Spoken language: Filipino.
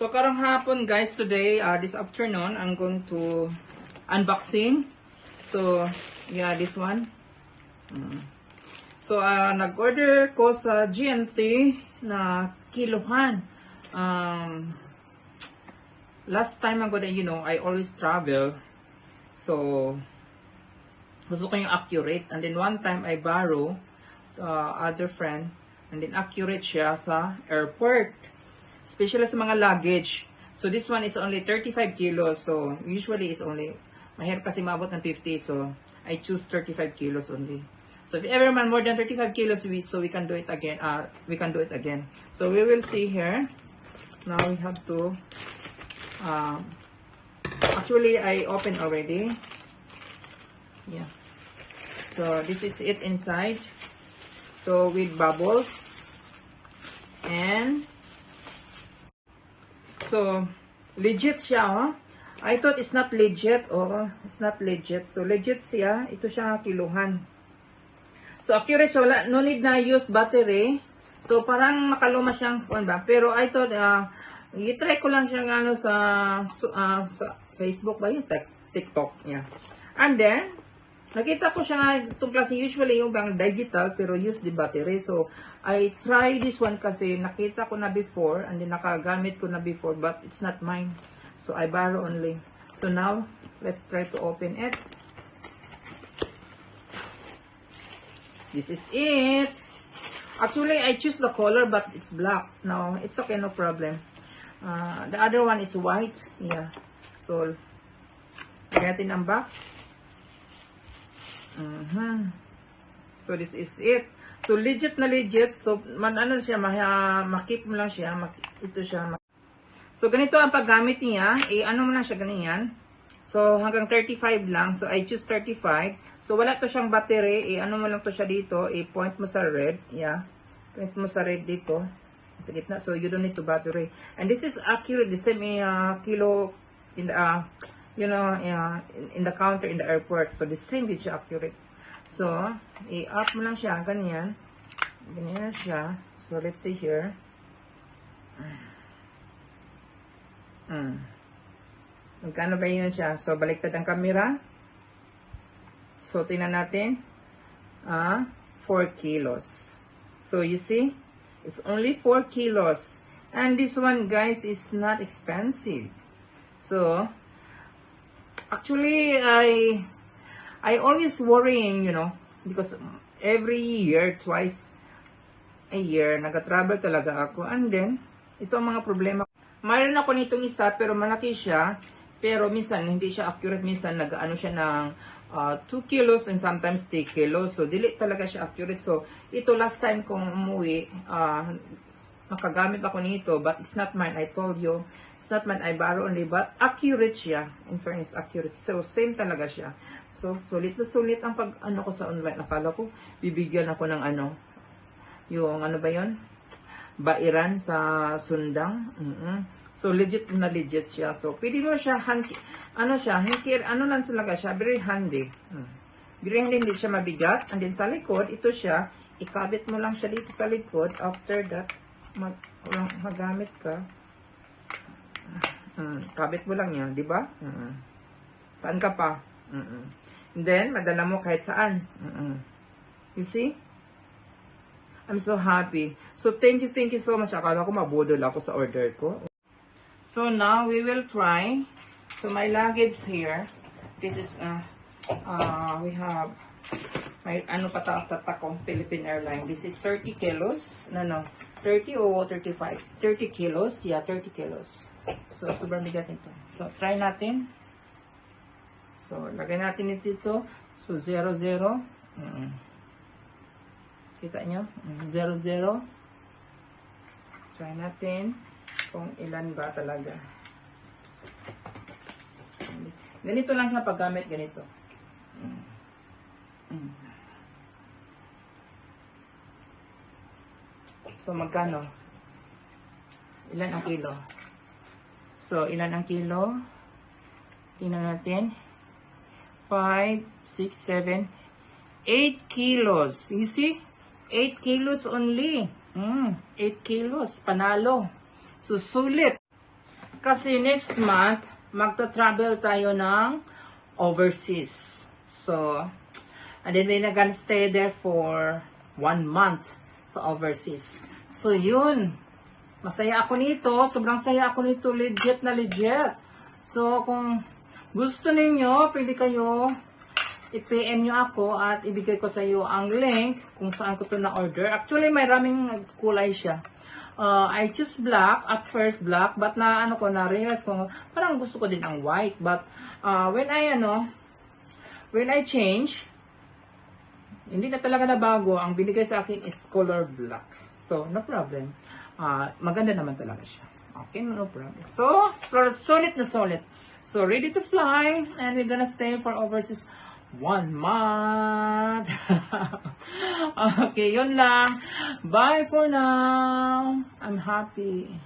So karong hapon guys, today, this afternoon, I'm going to unboxing. So, yeah, this one. So, nag-order ko sa GNT na kiluhan. Last time ago that, I always travel. So, gusto ko yung accurate. And then one time, I borrow other friend. And then accurate siya sa airport. Especially sa mga luggage. So, this one is only 35 kilos. So, usually is only, mahirap kasi maabot ng 50. So, I choose 35 kilos only. So, if ever man more than 35 kilos, we can do it again. We can do it again. So, we will see here. Now, we have to, actually, I opened already. Yeah. So, this is it inside. So, with bubbles. And, so, legit siya, oh. I thought it's not legit. Oh, it's not legit. So, legit siya. Ito siya kiluhan. So, accurate siya. Wala, no need na use battery. So, parang makaluma siyang spawn ba. Pero, I thought, i-try ko lang siya ano, sa Facebook ba yun? TikTok. Yeah. And then, nakita ko siya nga, itong klase, usually yung bang digital, pero use the battery. So, I try this one kasi nakita ko na before, and then nakagamit ko na before, but it's not mine. So, I borrow only. So, now, let's try to open it. This is it. Actually, I choose the color, but it's black. No, it's okay, no problem. The other one is white. Yeah. So, lagyan natin ang box. So, this is it. So, legit na legit. So, ano siya, makip mo lang siya. Ito siya. So, ganito ang paggamit niya. Ano mo lang siya, ganyan. So, hanggang 35 lang. So, I choose 35. So, wala to siyang battery. Ano mo lang to siya dito. Point mo sa red. Yeah. Point mo sa red dito. Sa gitna. So, you don't need to battery. And this is accurate. The same kilo in the, in the counter in the airport. So, the same which accurate. So, i-up mo lang siya. Ganyan. Ganyan siya. So, let's see here. Magkano ba yun siya? So, baliktad ang camera. So, tingnan natin. 4 kilos. So, you see? It's only 4 kilos. And this one, guys, is not expensive. So, actually, I always worrying, because every year, twice a year, nag-travel talaga ako. And then, ito ang mga problema. Mayroon ako nitong isa, pero malaki siya. Pero minsan, hindi siya accurate. Minsan, nag-ano siya ng 2 kilos and sometimes 3 kilos. So, dili talaga siya accurate. So, ito last time kong umuwi, nakagamit ako nito, but it's not mine. I told you, it's not mine. I borrow only, but accurate siya. In fairness, accurate. So, same talaga siya. So, sulit na sulit ang pag-ano ko sa online. Akala ko, bibigyan ako ng yung ano ba yun? Bairan sa sundang. So, legit na legit siya. So, pwede mo siya, ano lang talaga siya, very handy. Very handy, hindi siya mabigat. And then sa likod, ito siya, ikabit mo lang siya dito sa likod. After that, magamit ka. Kabit mo lang yan, di ba? Saan ka pa? And then, madala mo kahit saan. You see? I'm so happy. So, thank you so much. Akala ko mabudol ako sa order ko. So, now, we will try. So, my luggage here. This is, we have, may ano patak ko, Philippine Airlines. This is 30 kilos. No. 30 o 35? 30 kilos. Yeah, 30 kilos. So, sobrang bigat nito. So, try natin. So, lagay natin ito dito. So, 0, 0. Kita nyo? 0, 0. Try natin kung ilan ba talaga. Ganito lang siya paggamit, ganito. So, magkano? Ilan ang kilo? So, ilan ang kilo? Tingnan natin. 5, 6, 7, 8 kilos. You see? 8 kilos only. 8 kilos. Panalo. So, sulit. Kasi next month, magta-travel tayo ng overseas. So, and then we're gonna stay there for 1 month sa overseas. So, yun. Masaya ako nito. Sobrang saya ako nito. Legit na legit. So, kung gusto ninyo, pwede kayo i-PM nyo ako at ibigay ko sa iyo ang link kung saan ko ito na-order. Actually, may raming kulay siya. I choose black, at first black, but na-realize ko, parang gusto ko din ang white. But, when I change, hindi na talaga nabago. Ang binigay sa akin is color black. So, no problem. Maganda naman talaga siya. Okay, no problem. So solid na solid. So, ready to fly, and we're gonna stay for overseas 1 month. Okay, yun lang. Bye for now. I'm happy.